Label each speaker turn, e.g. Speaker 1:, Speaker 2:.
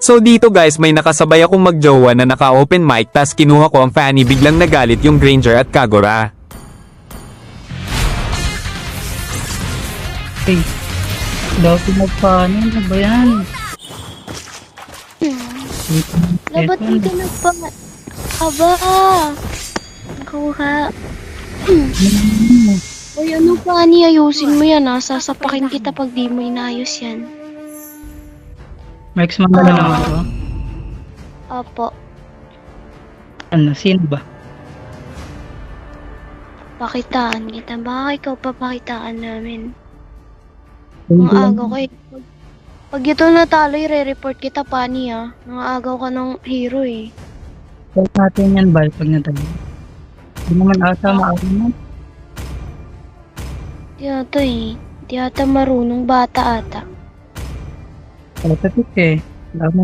Speaker 1: So dito guys may nakasabay akong magjowa na naka-open mic tas kinuha ko ang Fanny biglang nagalit yung Granger at Kagura.
Speaker 2: Hey, dapat magpaano na ba yan?
Speaker 3: Dapat di ka nagpa... Aba! Nakuha. Uy, ano pa ni ayusin mo yan ha? Sasapakin kita pag di mo inayos yan.
Speaker 2: Max man na naman to.
Speaker 3: Opo.
Speaker 2: Ano, sino ba?
Speaker 3: Pakitaan kita. Baka ikaw papakitaan namin. Mga agaw ko eh. Pag ito natalo, i-report kita pani ha. Mga agaw ka ng hero eh.
Speaker 2: Huwag natin yan, Bal, pag natalo. Hindi naman ata maaari mo.
Speaker 3: Di ata eh. Di ata marunong bata ata.
Speaker 2: Patatik eh. Alam mo